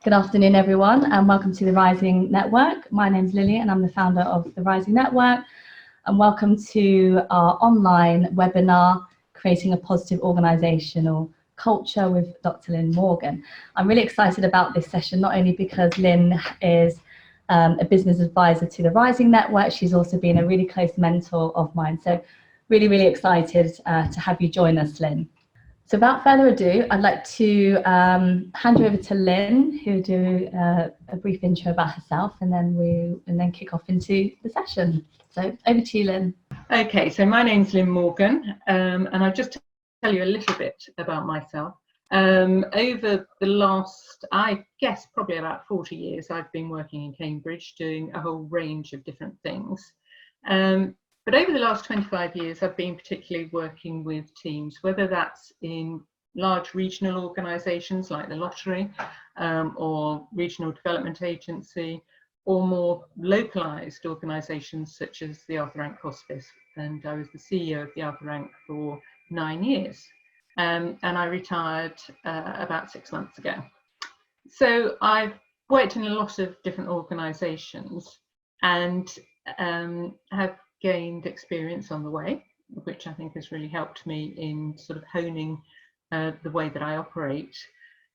Good afternoon, everyone, and welcome to the Rising Network. My name's Lily, and I'm the founder of the Rising Network. And welcome to our online webinar, Creating a Positive Organisational Culture with Dr. Lynn Morgan. I'm really excited about this session, not only because Lynn is a business advisor to the Rising Network, she's also been a really close mentor of mine. So really excited to have you join us, Lynn. So without further ado, I'd like to hand you over to Lynn, who'll do a brief intro about herself, and then kick off into the session. So over to you, Lynn. Okay, so my name's Lynn Morgan, and I'll just tell you a little bit about myself. Over the last, I guess, probably about 40 years, I've been working in Cambridge doing a whole range of different things. But over the last 25 years, I've been particularly working with teams, whether that's in large regional organisations like the Lottery or Regional Development Agency, or more localised organisations such as the Arthur Rank Hospice. And I was the CEO of the Arthur Rank for 9 years. And I retired about 6 months ago. So I've worked in a lot of different organisations and have gained experience on the way, which I think has really helped me in sort of honing the way that I operate.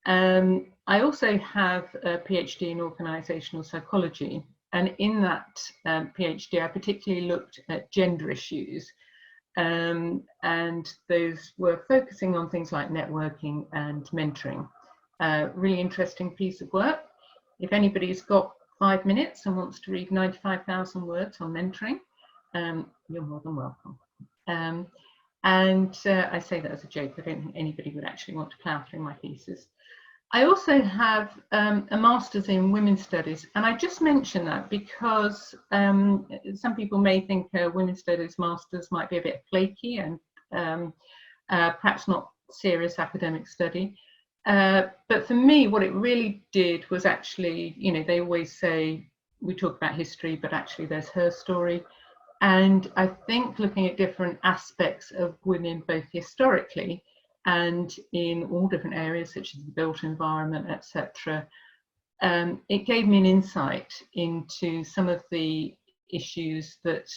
I also have a PhD in organisational psychology, and in that PhD I particularly looked at gender issues, and those were focusing on things like networking and mentoring. Really interesting piece of work. If anybody's got 5 minutes and wants to read 95,000 words on mentoring, you're more than welcome. And I say that as a joke. I don't think anybody would actually want to plough through my pieces. I also have a master's in women's studies, and I just mention that because some people may think a women's studies master's might be a bit flaky and perhaps not serious academic study. But for me, what it really did was actually, you know, they always say we talk about history, but actually there's her story. And I think looking at different aspects of women, both historically and in all different areas, such as the built environment, etc., it gave me an insight into some of the issues that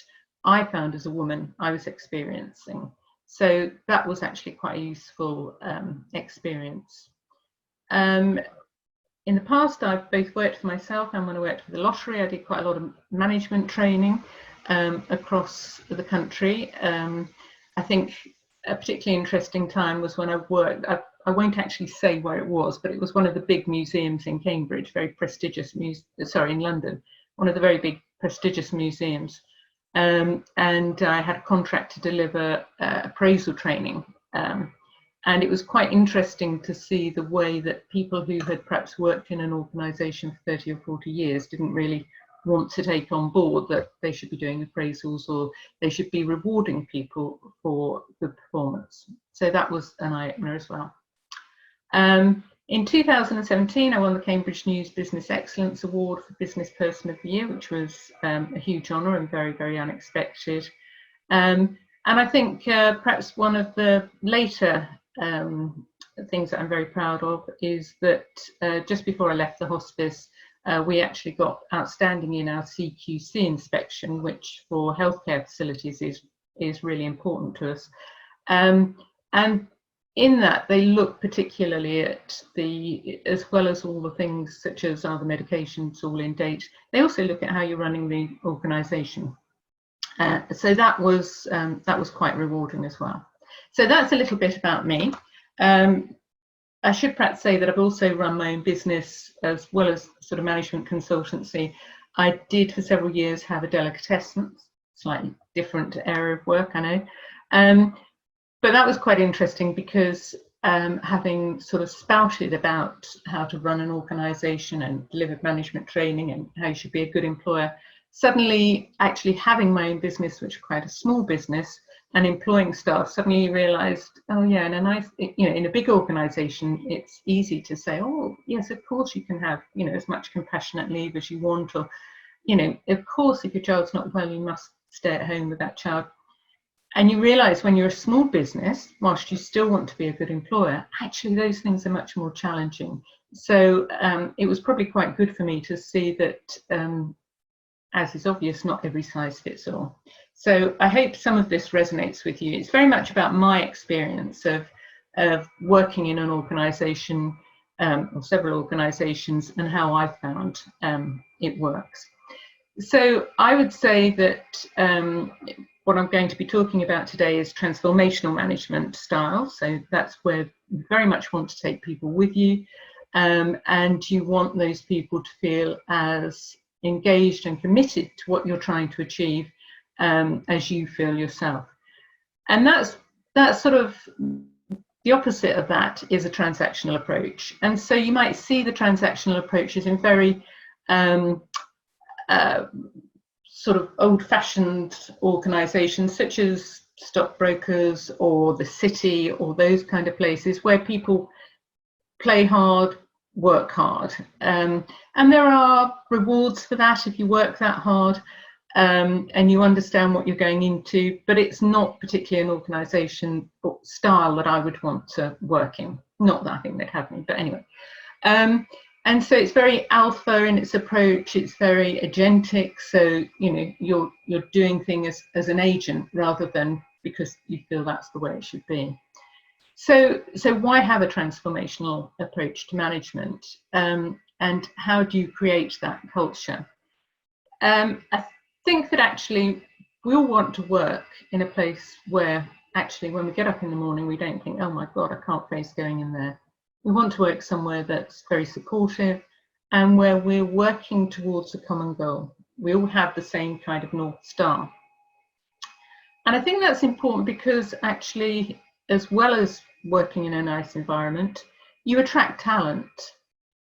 I found as a woman I was experiencing. So that was actually quite a useful experience. In the past, I've both worked for myself, and when I worked for the Lottery, I did quite a lot of management training across the country. I think a particularly interesting time was when I worked, I won't actually say where it was, but it was one of the big museums in Cambridge, very prestigious, in London, one of the very big prestigious museums. And I had a contract to deliver appraisal training. And it was quite interesting to see the way that people who had perhaps worked in an organisation for 30 or 40 years didn't really want to take on board that they should be doing appraisals or they should be rewarding people for good performance. So that was an eye-opener as well. In 2017, I won the Cambridge News Business Excellence Award for Business Person of the Year, which was a huge honour and very unexpected. And I think perhaps one of the later things that I'm very proud of is that just before I left the hospice, we actually got outstanding in our CQC inspection, which for healthcare facilities is really important to us. And in that, they look particularly at as well as all the things such as are the medications all in date, they also look at how you're running the organisation. So that was quite rewarding as well. So that's a little bit about me. I should perhaps say that I've also run my own business as well as sort of management consultancy. I did for several years have a delicatessen, slightly different area of work, I know. But that was quite interesting because having sort of spouted about how to run an organisation and deliver management training and how you should be a good employer, suddenly actually having my own business, which was quite a small business, and employing staff, suddenly you realised, oh yeah, in a big organisation, it's easy to say, oh yes, of course you can have, as much compassionate leave as you want, or, of course if your child's not well, you must stay at home with that child. And you realise when you're a small business, whilst you still want to be a good employer, actually those things are much more challenging. So it was probably quite good for me to see that, as is obvious, not every size fits all. So I hope some of this resonates with you. It's very much about my experience of working in an organisation or several organisations and how I found it works. So I would say that what I'm going to be talking about today is transformational management style. So that's where you very much want to take people with you, and you want those people to feel as engaged and committed to what you're trying to achieve as you feel yourself. And that's sort of the opposite of that is a transactional approach. And so you might see the transactional approaches in very sort of old-fashioned organisations such as stockbrokers or the city or those kind of places where people play hard, work hard, and there are rewards for that if you work that hard and you understand what you're going into, but it's not particularly an organisation style that I would want to work in. Not that I think they'd have me, but anyway. And so it's very alpha in its approach. It's very agentic. So you're doing things as an agent rather than because you feel that's the way it should be. So why have a transformational approach to management? And how do you create that culture? I think that actually we all want to work in a place where actually when we get up in the morning we don't think, oh my God, I can't face going in there. We want to work somewhere that's very supportive and where we're working towards a common goal. We all have the same kind of North Star. And I think that's important because actually, as well as working in a nice environment, you attract talent.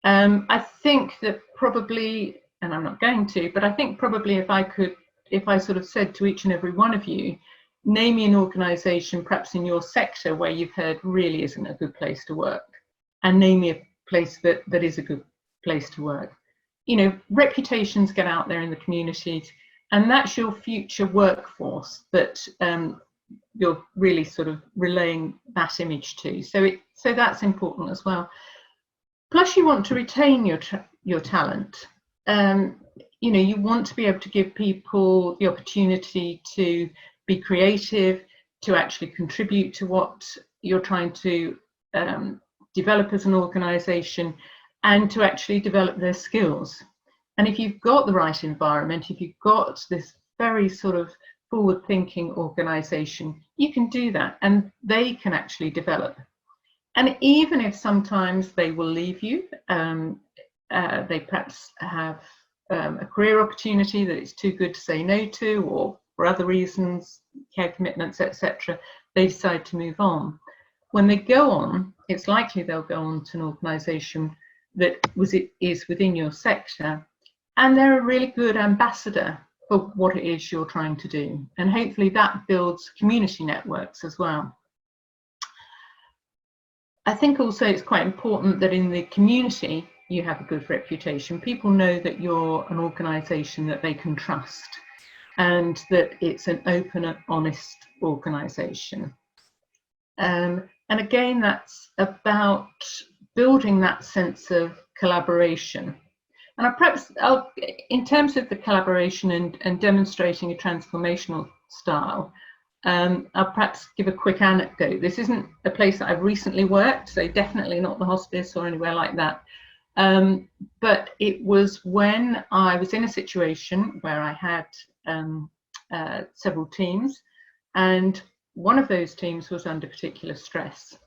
I think that probably, and I'm not going to, but I think probably if I sort of said to each and every one of you, name me an organisation perhaps in your sector where you've heard really isn't a good place to work, and name me a place that is a good place to work. Reputations get out there in the communities, and that's your future workforce that you're really sort of relaying that image to. So that's important as well. Plus, you want to retain your talent. You want to be able to give people the opportunity to be creative, to actually contribute to what you're trying to develop as an organisation, and to actually develop their skills. And if you've got the right environment, if you've got this very sort of forward-thinking organisation, you can do that, and they can actually develop. And even if sometimes they will leave you, they perhaps have a career opportunity that it's too good to say no to, or for other reasons, care commitments, etc., they decide to move on. When they go on, it's likely they'll go on to an organisation that is within your sector, and they're a really good ambassador for what it is you're trying to do. And hopefully that builds community networks as well. I think also it's quite important that in the community you have a good reputation. People know that you're an organisation that they can trust and that it's an open and honest organisation. And again, that's about building that sense of collaboration. And I'll in terms of the collaboration and demonstrating a transformational style, I'll perhaps give a quick anecdote. This isn't a place that I've recently worked, so definitely not the hospice or anywhere like that. But it was when I was in a situation where I had several teams, and one of those teams was under particular stress.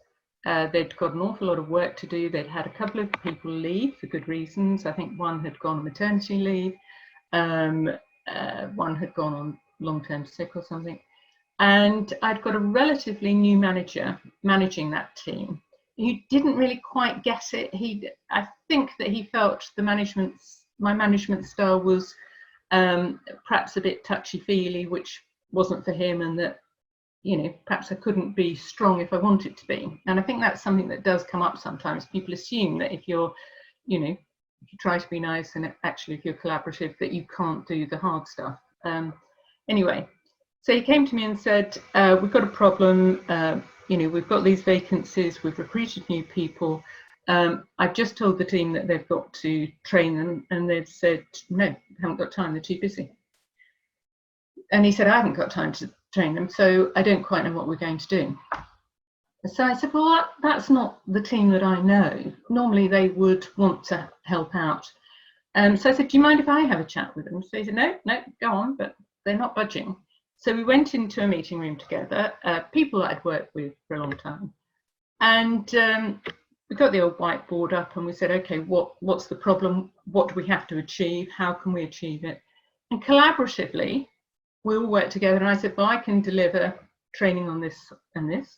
They'd got an awful lot of work to do. They'd had a couple of people leave for good reasons. I think one had gone on maternity leave, one had gone on long-term sick or something. And I'd got a relatively new manager managing that team. He didn't really quite get it. I think that he felt my management style was perhaps a bit touchy-feely, which wasn't for him, and that perhaps I couldn't be strong if I wanted to be. And I think that's something that does come up sometimes. People assume that if you're, if you try to be nice and actually if you're collaborative, that you can't do the hard stuff. Anyway, So he came to me and said, we've got a problem, we've got these vacancies, we've recruited new people. I've just told the team that they've got to train them, and they've said, no, haven't got time, they're too busy. And he said, I haven't got time to train them, so I don't quite know what we're going to do. So I said, well, that's not the team that I know. Normally they would want to help out. So I said, do you mind if I have a chat with them? So he said, no, go on, but they're not budging. So we went into a meeting room together, people that I'd worked with for a long time. And we got the old whiteboard up and we said, okay, what's the problem? What do we have to achieve? How can we achieve it? And collaboratively, we all worked together. And I said, well, I can deliver training on this and this.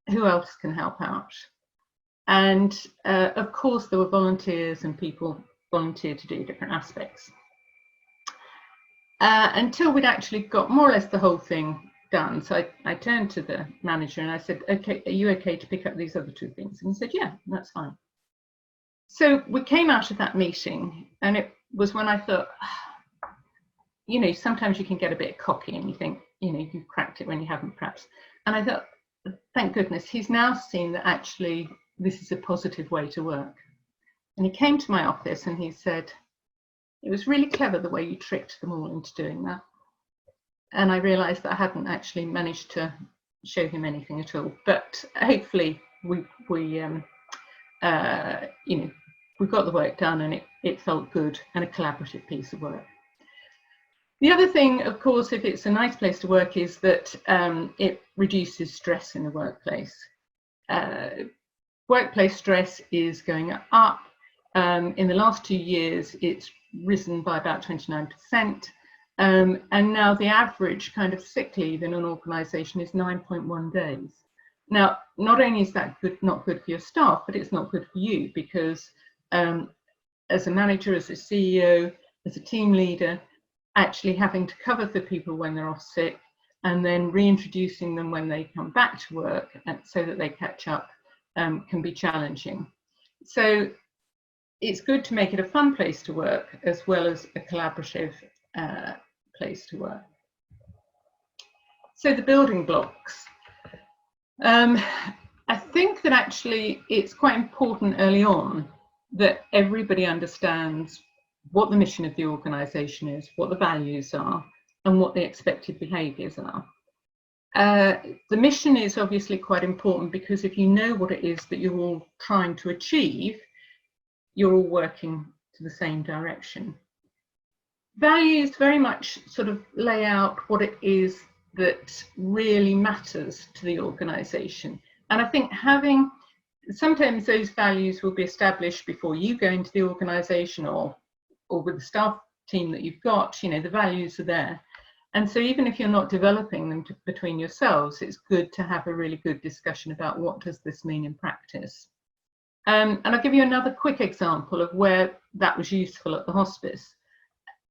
Who else can help out? And of course, there were volunteers and people volunteered to do different aspects. Until we'd actually got more or less the whole thing done. So I turned to the manager and I said, okay, are you okay to pick up these other two things? And he said, yeah, that's fine. So we came out of that meeting, and it was when I thought, sometimes you can get a bit cocky and you think, you've cracked it when you haven't perhaps. And I thought, thank goodness, he's now seen that actually this is a positive way to work. And he came to my office and he said, it was really clever the way you tricked them all into doing that. And I realised that I hadn't actually managed to show him anything at all. But hopefully we got the work done, and it felt good and a collaborative piece of work. The other thing, of course, if it's a nice place to work, is that it reduces stress in the workplace. Workplace stress is going up. In the last 2 years, it's risen by about 29%. And now the average kind of sick leave in an organisation is 9.1 days. Now, not only is that not good for your staff, but it's not good for you, because as a manager, as a CEO, as a team leader, actually having to cover for people when they're off sick and then reintroducing them when they come back to work so that they catch up can be challenging. So it's good to make it a fun place to work as well as a collaborative place to work. So the building blocks. I think that actually it's quite important early on that everybody understands what the mission of the organisation is, what the values are, and what the expected behaviours are. The mission is obviously quite important, because if you know what it is that you're all trying to achieve, you're all working to the same direction. Values very much sort of lay out what it is that really matters to the organisation. And I think sometimes those values will be established before you go into the organisation, or with the staff team that you've got. The values are there. And so even if you're not developing them between yourselves, it's good to have a really good discussion about what does this mean in practice. And I'll give you another quick example of where that was useful at the hospice.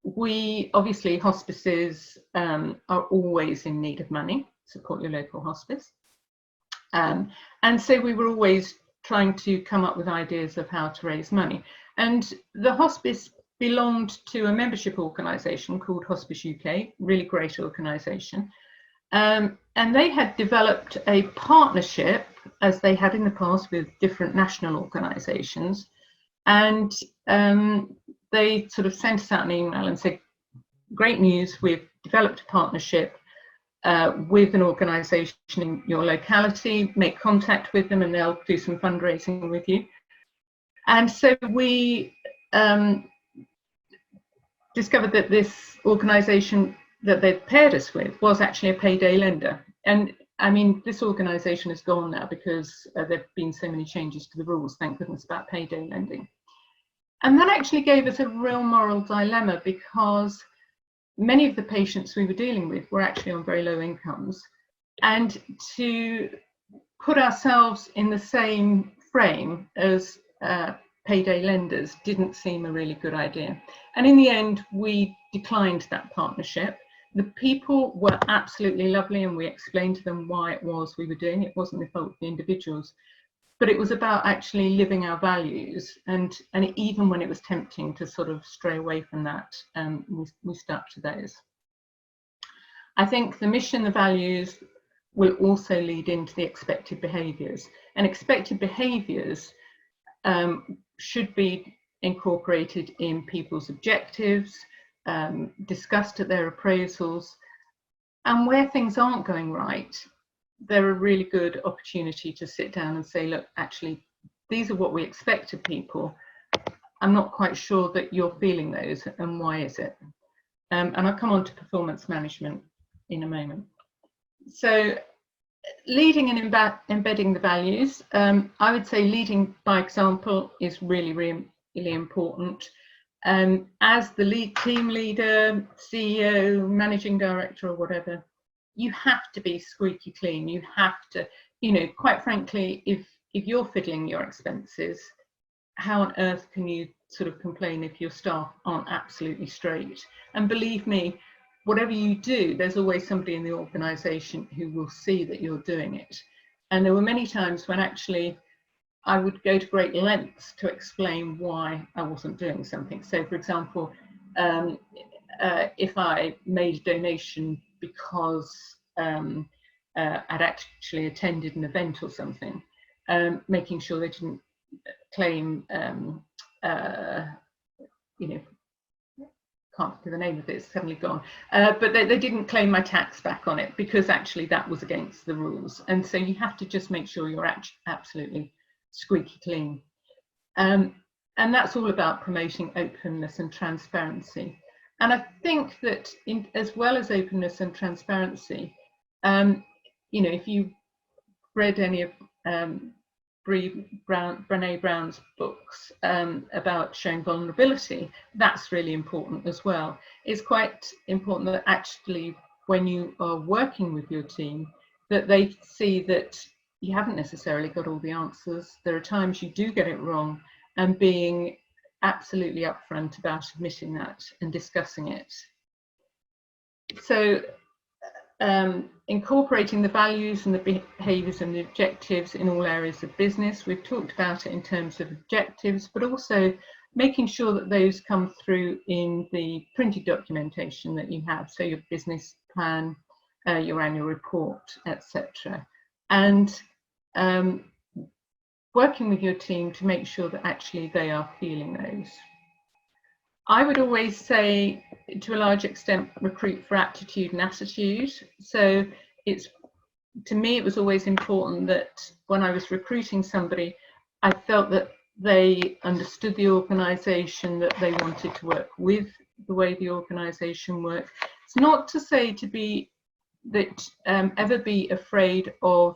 Obviously, hospices are always in need of money. Support your local hospice. And so we were always trying to come up with ideas of how to raise money. And the hospice belonged to a membership organisation called Hospice UK, really great organisation. And they had developed a partnership, as they had in the past, with different national organisations. And they sort of sent us out an email and said, great news, we've developed a partnership with an organisation in your locality, make contact with them and they'll do some fundraising with you. And so we discovered that this organisation that they'd paired us with was actually a payday lender. And I mean, this organisation is gone now because there have been so many changes to the rules, thank goodness, about payday lending. And that actually gave us a real moral dilemma, because many of the patients we were dealing with were actually on very low incomes. And to put ourselves in the same frame as payday lenders didn't seem a really good idea. And in the end, we declined that partnership. The people were absolutely lovely, and we explained to them why it was we were doing it. It wasn't the fault of the individuals, but it was about actually living our values. And even when it was tempting to sort of stray away from that, we stuck to those. I think the mission, the values will also lead into the expected behaviours. And expected behaviours should be incorporated in people's objectives, discussed at their appraisals. And where things aren't going right, they're a really good opportunity to sit down and say, look, actually, these are what we expect of people. I'm not quite sure that you're feeling those, and why is it? And I'll come on to performance management in a moment. So leading and embedding the values, I would say leading by example is really, really, really important. As the team leader, CEO, managing director or whatever, you have to be squeaky clean. You have to, you know, quite frankly, if you're fiddling your expenses, how on earth can you sort of complain if your staff aren't absolutely straight? And believe me, whatever you do, there's always somebody in the organisation who will see that you're doing it. And there were many times when actually I would go to great lengths to explain why I wasn't doing something. So, for example, if I made a donation because I'd actually attended an event or something, making sure they didn't claim, you know, can't think of the name of it, it's suddenly gone, but they didn't claim my tax back on it because actually that was against the rules. And so you have to just make sure you're absolutely squeaky clean. And that's all about promoting openness and transparency. And I think that as well as openness and transparency, you know, if you read any of Brené Brown's books about showing vulnerability, that's really important as well. It's quite important that actually when you are working with your team, that they see that you haven't necessarily got all the answers. There are times you do get it wrong, and being absolutely upfront about admitting that and discussing it. So incorporating the values and the behaviours and the objectives in all areas of business. We've talked about it in terms of objectives, but also making sure that those come through in the printed documentation that you have, so your business plan, your annual report, etc. And working with your team to make sure that actually they are feeling those. I would always say, to a large extent, recruit for aptitude and attitude. So it's, to me, it was always important that when I was recruiting somebody, I felt that they understood the organisation, that they wanted to work with the way the organisation worked. It's not to say to be that ever be afraid of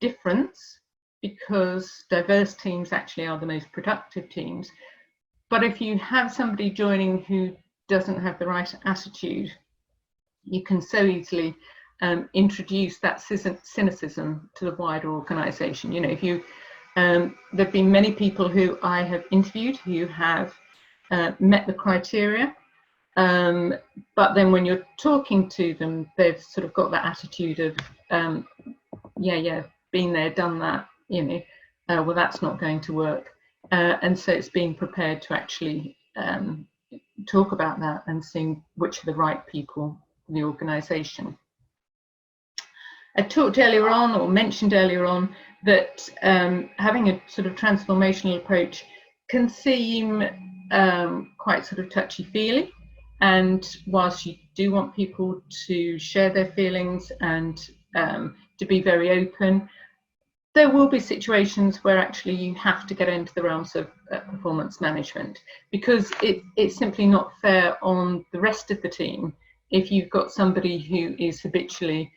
difference, because diverse teams actually are the most productive teams. But if you have somebody joining who doesn't have the right attitude, you can so easily introduce that cynicism to the wider organisation. You know, if you, there've been many people who I have interviewed who have met the criteria, but then when you're talking to them, they've sort of got that attitude of, yeah, been there, done that, you know, well, that's not going to work. And so it's being prepared to actually talk about that and seeing which are the right people for the organisation. I talked earlier on, or mentioned earlier on, that having a sort of transformational approach can seem quite sort of touchy-feely. And whilst you do want people to share their feelings and to be very open, there will be situations where actually you have to get into the realms of performance management, because it's simply not fair on the rest of the team if you've got somebody who is habitually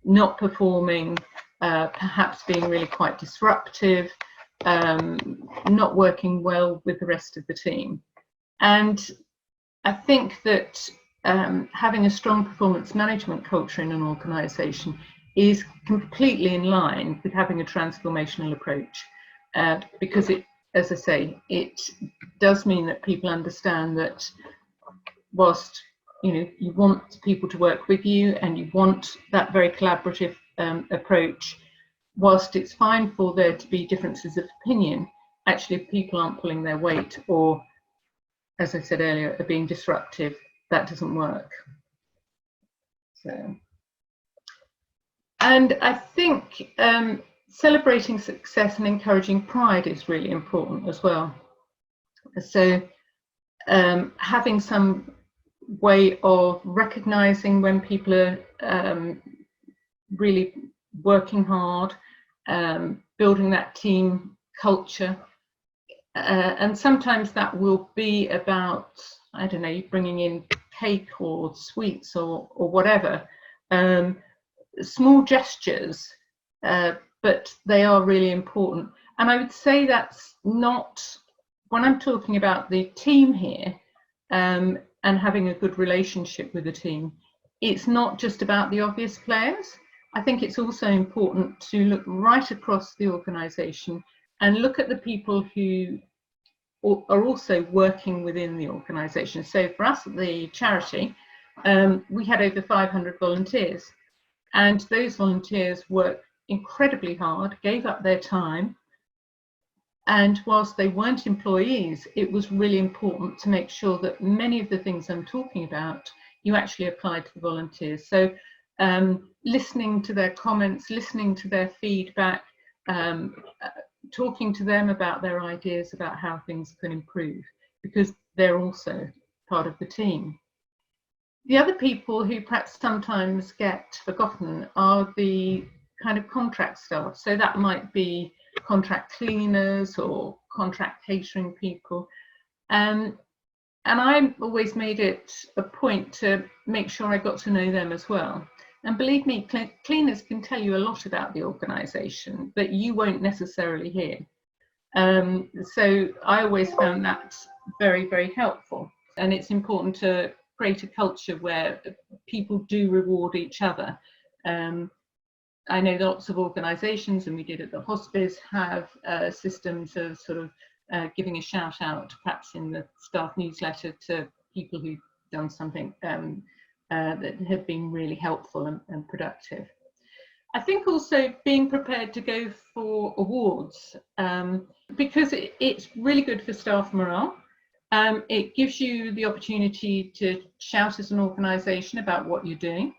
not performing, perhaps being really quite disruptive, not working well with the rest of the team. And I think that having a strong performance management culture in an organisation is completely in line with having a transformational approach, because it, as I say, it does mean that people understand that whilst, you know, you want people to work with you and you want that very collaborative approach, whilst it's fine for there to be differences of opinion, actually if people aren't pulling their weight or, as I said earlier, are being disruptive, that doesn't work. So, and I think celebrating success and encouraging pride is really important as well. So having some way of recognizing when people are really working hard, building that team culture, and sometimes that will be about, I don't know, bringing in cake or sweets or whatever, small gestures, but they are really important. And I would say that's not, when I'm talking about the team here, and having a good relationship with the team, it's not just about the obvious players. I think it's also important to look right across the organisation and look at the people who are also working within the organisation. So for us at the charity, we had over 500 volunteers, and those volunteers worked incredibly hard, gave up their time, and whilst they weren't employees, it was really important to make sure that many of the things I'm talking about you actually applied to the volunteers. So listening to their comments, listening to their feedback, talking to them about their ideas about how things can improve, because they're also part of the team. The other people who perhaps sometimes get forgotten are the kind of contract staff. So that might be contract cleaners or contract catering people. And I always made it a point to make sure I got to know them as well. And believe me, cleaners can tell you a lot about the organisation that you won't necessarily hear. So I always found that very, very helpful. And it's important to create a culture where people do reward each other. I know lots of organisations, and we did at the hospice, have systems of sort of giving a shout out, perhaps in the staff newsletter, to people who've done something that have been really helpful and productive. I think also being prepared to go for awards, because it's really good for staff morale. It gives you the opportunity to shout as an organisation about what you're doing.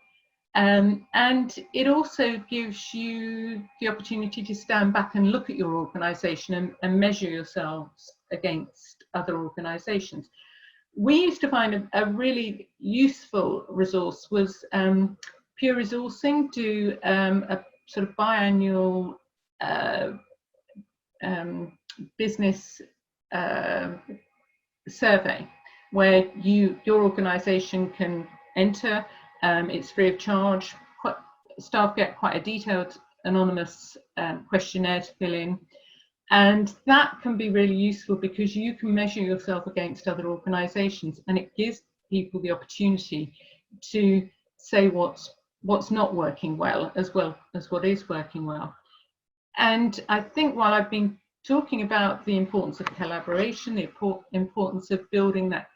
And it also gives you the opportunity to stand back and look at your organisation and measure yourselves against other organisations. We used to find a really useful resource was Pure Resourcing do a sort of biannual business survey where your organisation can enter. It's free of charge. Staff get quite a detailed anonymous questionnaire to fill in, and that can be really useful because you can measure yourself against other organisations, and it gives people the opportunity to say what's not working well as what is working well. And I think while I've been talking about the importance of collaboration, the importance of building that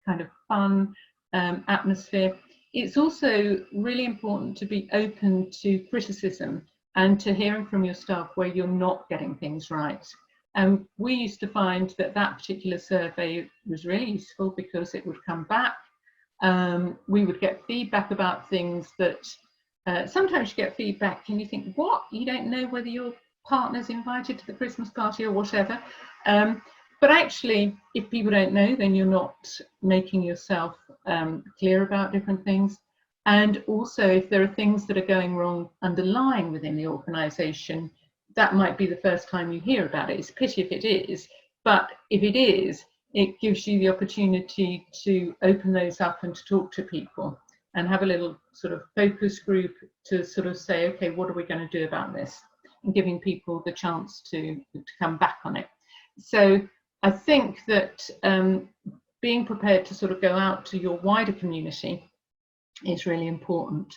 kind of fun atmosphere, it's also really important to be open to criticism and to hearing from your staff where you're not getting things right. And we used to find that particular survey was really useful because it would come back. We would get feedback about things that sometimes you get feedback and you think, what? You don't know whether your partner's invited to the Christmas party or whatever. But actually, if people don't know, then you're not making yourself clear about different things. And also, if there are things that are going wrong underlying within the organisation, that might be the first time you hear about it. It's a pity if it is, but if it is, it gives you the opportunity to open those up and to talk to people and have a little sort of focus group to sort of say, okay, what are we going to do about this? And giving people the chance to come back on it. So I think that being prepared to sort of go out to your wider community is really important.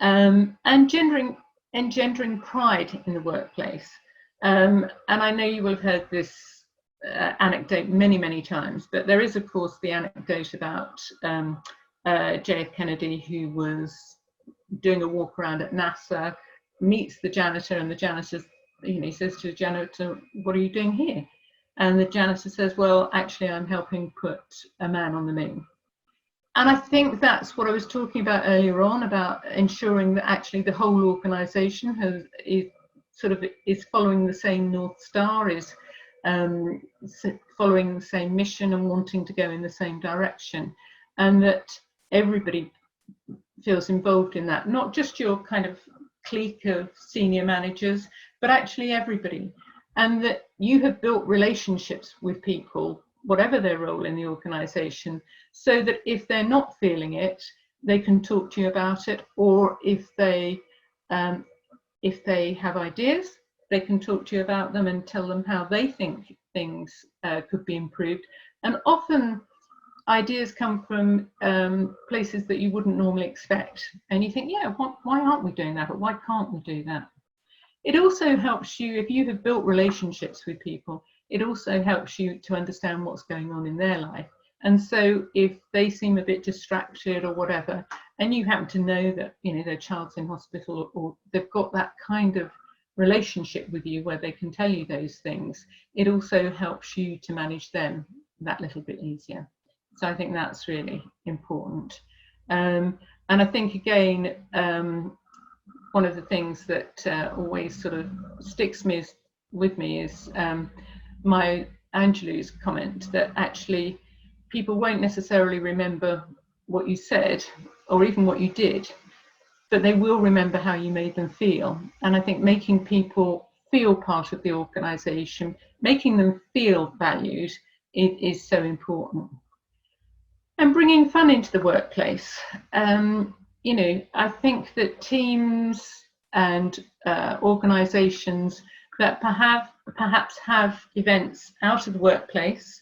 And engendering pride in the workplace. And I know you will have heard this anecdote many, many times, but there is, of course, the anecdote about JF Kennedy, who was doing a walk around at NASA, meets the janitor, and the janitor, he says to the janitor, "What are you doing here?" And the janitor says, "Well, actually, I'm helping put a man on the moon." And I think that's what I was talking about earlier on, about ensuring that actually the whole organisation is following the same North Star, is following the same mission and wanting to go in the same direction, and that everybody feels involved in that, not just your kind of clique of senior managers, but actually everybody, and that you have built relationships with people, whatever their role in the organisation, so that if they're not feeling it, they can talk to you about it, or if they have ideas, they can talk to you about them and tell them how they think things could be improved. And often ideas come from places that you wouldn't normally expect, and you think, yeah, why aren't we doing that, or why can't we do that? It also helps you, if you have built relationships with people, it also helps you to understand what's going on in their life. And so if they seem a bit distracted or whatever, and you happen to know that, you know, their child's in hospital, or they've got that kind of relationship with you where they can tell you those things, it also helps you to manage them that little bit easier. So I think that's really important. And I think, again, one of the things that always sort of sticks with me is my Angelou's comment that actually people won't necessarily remember what you said or even what you did, but they will remember how you made them feel. And I think making people feel part of the organisation, making them feel valued, is so important. And bringing fun into the workplace. You know, I think that teams and organisations that perhaps have events out of the workplace,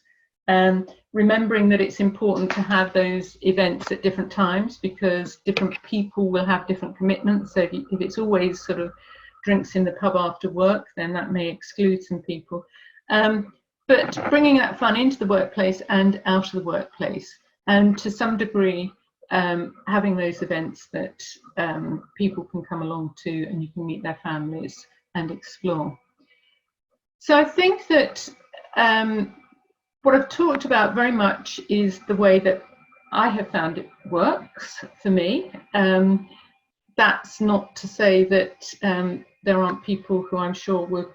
remembering that it's important to have those events at different times, because different people will have different commitments. So if it's always sort of drinks in the pub after work, then that may exclude some people. But bringing that fun into the workplace and out of the workplace, and to some degree having those events that people can come along to, and you can meet their families and explore. So I think that what I've talked about very much is the way that I have found it works for me. That's not to say that there aren't people who I'm sure would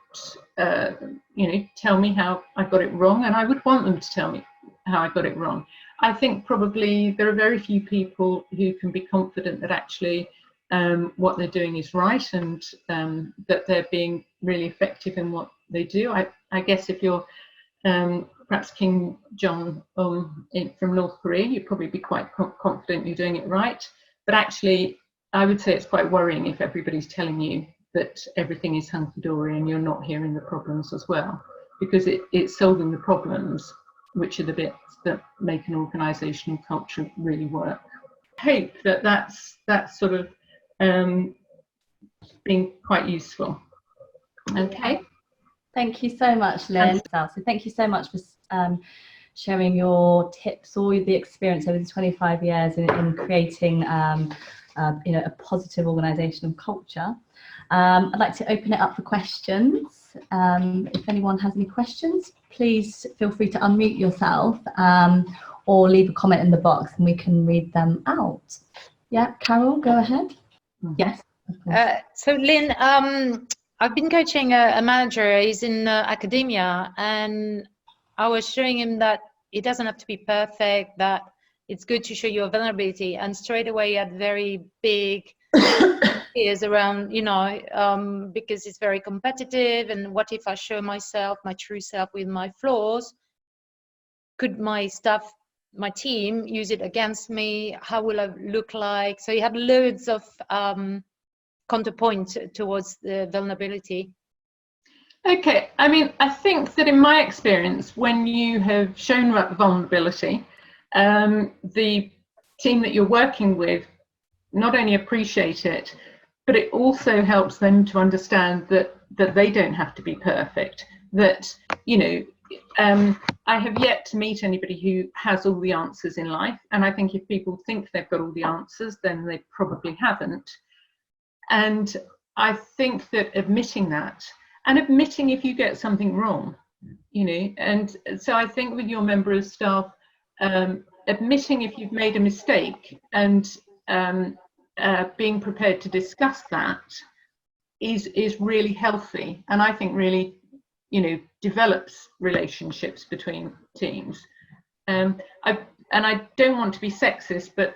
tell me how I got it wrong, and I would want them to tell me how I got it wrong. I think probably there are very few people who can be confident that actually what they're doing is right, and that they're being really effective in what they do. I guess if you're perhaps King Jong from North Korea, you'd probably be quite confident you're doing it right. But actually, I would say it's quite worrying if everybody's telling you that everything is hunky-dory and you're not hearing the problems as well, because it's solving the problems which are the bits that make an organisational culture really work. I hope that that's sort of been quite useful. Okay. Thank you so much, Lynn. So thank you so much for sharing your tips, all the experience over the 25 years in creating a positive organisational culture. I'd like to open it up for questions. If anyone has any questions, please feel free to unmute yourself or leave a comment in the box and we can read them out. Yeah, Carol, go ahead. Yes. So Lynn, I've been coaching a manager. He's in academia, and I was showing him that it doesn't have to be perfect, that it's good to show your vulnerability, and straight away he had very big fears around, because it's very competitive, and what if I show myself, my true self with my flaws? Could my staff, my team use it against me? How will I look like? So he had loads of counterpoint towards the vulnerability. Okay, I mean, I think that in my experience, when you have shown vulnerability, the team that you're working with not only appreciate it, but it also helps them to understand that they don't have to be perfect. That, I have yet to meet anybody who has all the answers in life, and I think if people think they've got all the answers, then they probably haven't. And I think that admitting that, and admitting if you get something wrong, and so I think with your member of staff, admitting if you've made a mistake and being prepared to discuss that is really healthy, and I think really, you know, develops relationships between teams. I don't want to be sexist, but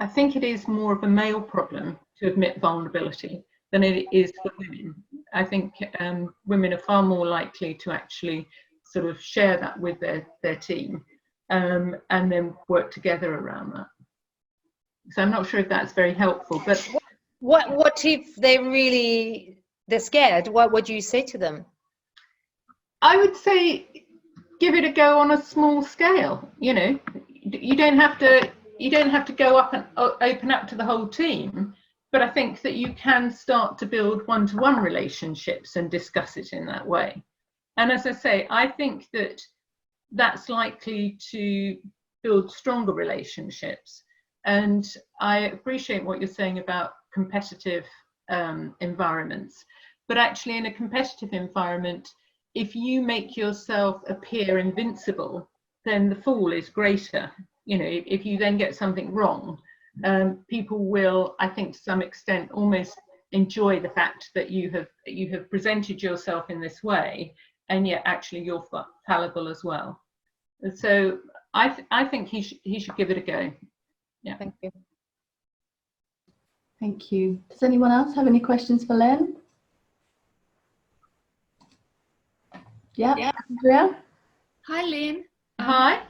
I think it is more of a male problem to admit vulnerability than it is for women. I think women are far more likely to actually sort of share that with their team, and then work together around that. So I'm not sure if that's very helpful, but what if they're scared? What would you say to them? I would say give it a go on a small scale. You know, you don't have to go up and open up to the whole team, but I think that you can start to build one-to-one relationships and discuss it in that way. And as I say, I think that that's likely to build stronger relationships. And I appreciate what you're saying about competitive environments, but actually in a competitive environment, if you make yourself appear invincible, then the fall is greater. You know, if you then get something wrong, people will, I think, to some extent almost enjoy the fact that you have presented yourself in this way, and yet actually you're fallible as well. So I think he should give it a go. Yeah. Thank you. Thank you. Does anyone else have any questions for Lynn? Yeah. Andrea? Hi, Lynn. Hi.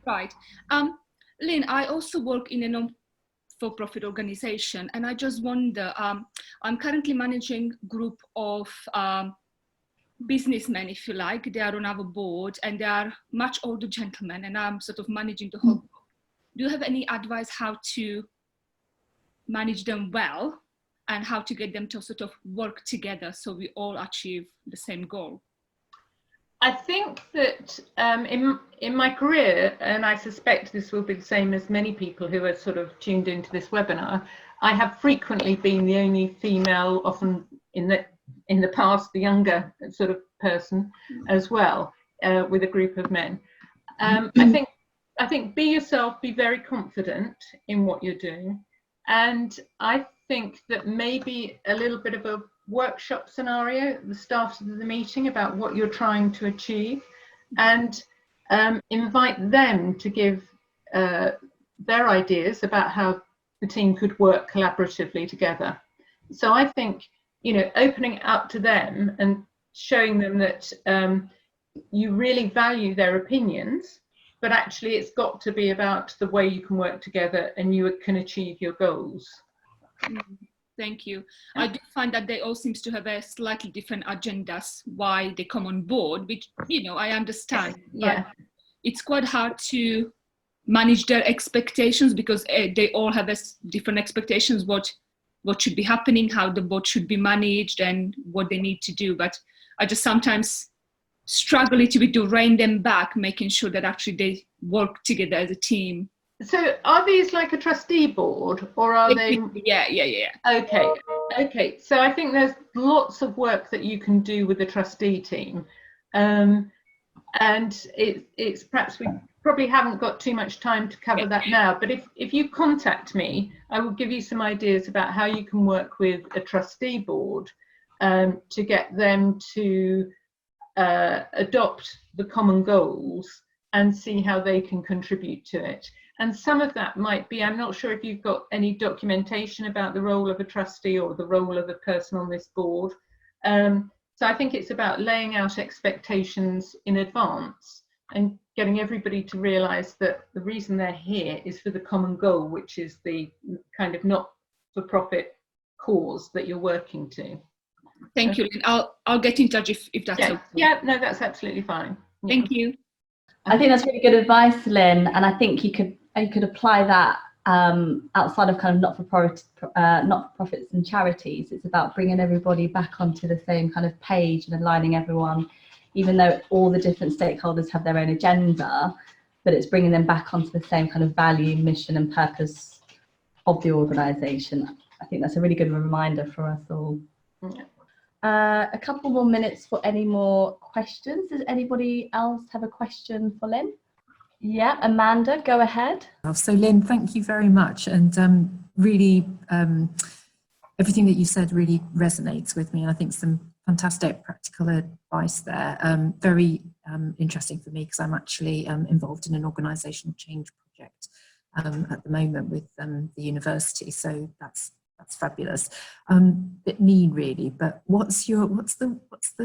Right. Lynn, I also work in a non-for-profit organization, and I just wonder, I'm currently managing a group of businessmen, if you like. They are on our board, and they are much older gentlemen, and I'm sort of managing the whole group. Do you have any advice how to manage them well and how to get them to sort of work together so we all achieve the same goal? I think that in my career, and I suspect this will be the same as many people who are sort of tuned into this webinar, I have frequently been the only female, often in the past, the younger sort of person as well, with a group of men. I think be yourself, be very confident in what you're doing. And I think that maybe a little bit of a workshop scenario at the start of the meeting about what you're trying to achieve, and invite them to give their ideas about how the team could work collaboratively together. So I think, you know, opening it up to them and showing them that you really value their opinions, but actually it's got to be about the way you can work together and you can achieve your goals. Thank you. I do find that they all seem to have a slightly different agendas why they come on board, which, you know, I understand. Yeah. But it's quite hard to manage their expectations because they all have different expectations, what should be happening, how the board should be managed and what they need to do. But I just sometimes struggle a little bit to rein them back, making sure that actually they work together as a team. So are these like a trustee board, or are they? Yeah. Okay. So I think there's lots of work that you can do with the trustee team. And it's perhaps we probably haven't got too much time to cover that now, but if you contact me, I will give you some ideas about how you can work with a trustee board to get them to adopt the common goals and see how they can contribute to it. And some of that might be, I'm not sure if you've got any documentation about the role of a trustee or the role of a person on this board. So I think it's about laying out expectations in advance and getting everybody to realise that the reason they're here is for the common goal, which is the kind of not-for-profit cause that you're working to. Thank you. I'll get in touch if that's okay. Yeah, no, that's absolutely fine. Yeah. Thank you. I think that's really good advice, Lynn, and I think you could apply that outside of kind of not-for-profits and charities. It's about bringing everybody back onto the same kind of page and aligning everyone, even though all the different stakeholders have their own agenda, but it's bringing them back onto the same kind of value, mission and purpose of the organisation. I think that's a really good reminder for us all. Yeah. A couple more minutes for any more questions. Does anybody else have a question for Lynn? Yeah, Amanda, go ahead. So Lynn, thank you very much. And really, everything that you said really resonates with me. And I think some fantastic practical advice there. Very interesting for me because I'm actually involved in an organisational change project at the moment with the university. So that's fabulous. Bit mean really, but what's the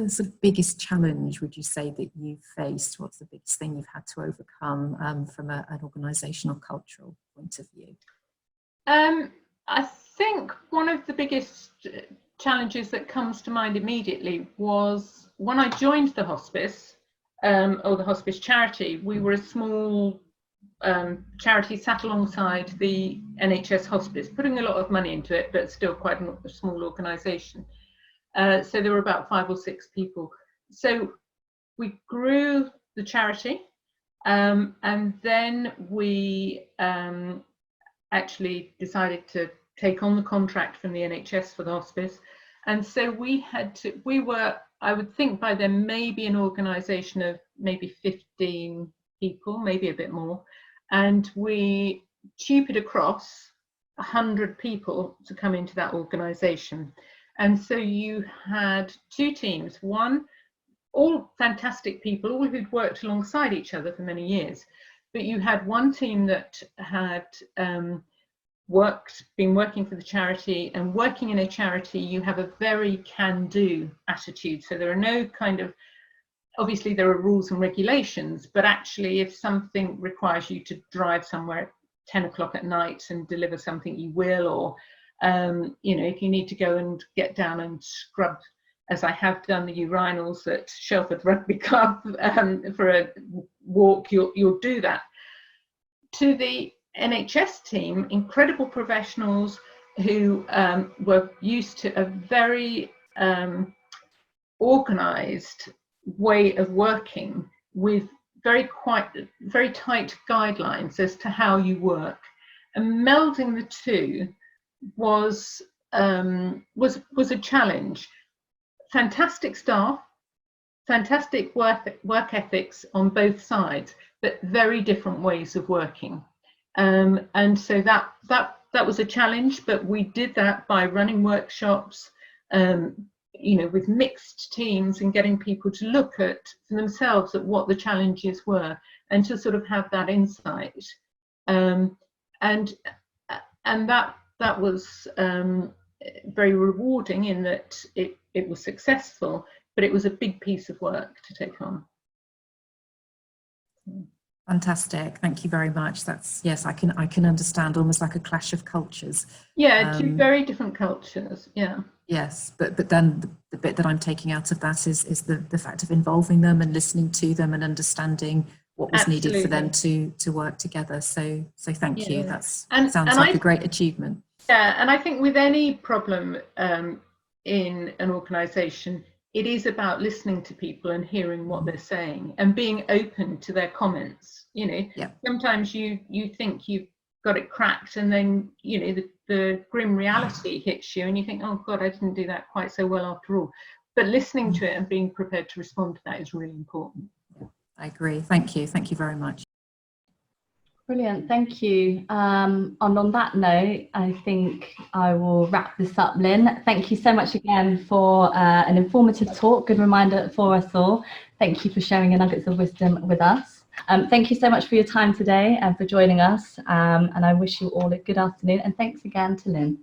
sort of biggest challenge, would you say, that you've faced? What's the biggest thing you've had to overcome from an organisational cultural point of view? I think one of the biggest challenges that comes to mind immediately was when I joined the hospice, or the hospice charity. We were a small charity sat alongside the NHS hospice, putting a lot of money into it, but still quite a small organisation. So there were about 5 or 6 people. So we grew the charity, and then we actually decided to take on the contract from the NHS for the hospice. And so we were, I would think by then, maybe an organisation of maybe 15 people, maybe a bit more. And we tupied across 100 people to come into that organisation. And so you had 2 teams, one, all fantastic people, all who'd worked alongside each other for many years. But you had one team that had been working for the charity, and working in a charity, you have a very can-do attitude. So there are no kind of, obviously there are rules and regulations, but actually if something requires you to drive somewhere at 10 o'clock at night and deliver something, you will, or if you need to go and get down and scrub, as I have done, the urinals at Shelford Rugby Club for a walk, you'll do that. To the NHS team, incredible professionals who were used to a very organised way of working with very tight guidelines as to how you work, and melding the two was a challenge. Fantastic staff, fantastic work ethics on both sides, but very different ways of working. And so that was a challenge, but we did that by running workshops, with mixed teams, and getting people to look at for themselves at what the challenges were, and to sort of have that insight. And that was very rewarding in that it was successful, but it was a big piece of work to take on. Fantastic, thank you very much. That's, yes, I can understand, almost like a clash of cultures. Yeah, 2 very different cultures. Yeah. Yes, but then the bit that I'm taking out of that is the fact of involving them and listening to them and understanding what was Absolutely. needed for them to work together. So thank you. That sounds and like a great achievement. Yeah, and I think with any problem in an organisation, it is about listening to people and hearing what they're saying and being open to their comments. Sometimes you think you've got it cracked, and then the grim reality hits you, and you think, oh God, I didn't do that quite so well after all. But listening to it and being prepared to respond to that is really important. I agree. Thank you very much. Brilliant, thank you. And on that note, I think I will wrap this up. Lynn, thank you so much again for an informative talk, good reminder for us all. Thank you for sharing your nuggets of wisdom with us. Thank you so much for your time today and for joining us. And I wish you all a good afternoon. And thanks again to Lynn.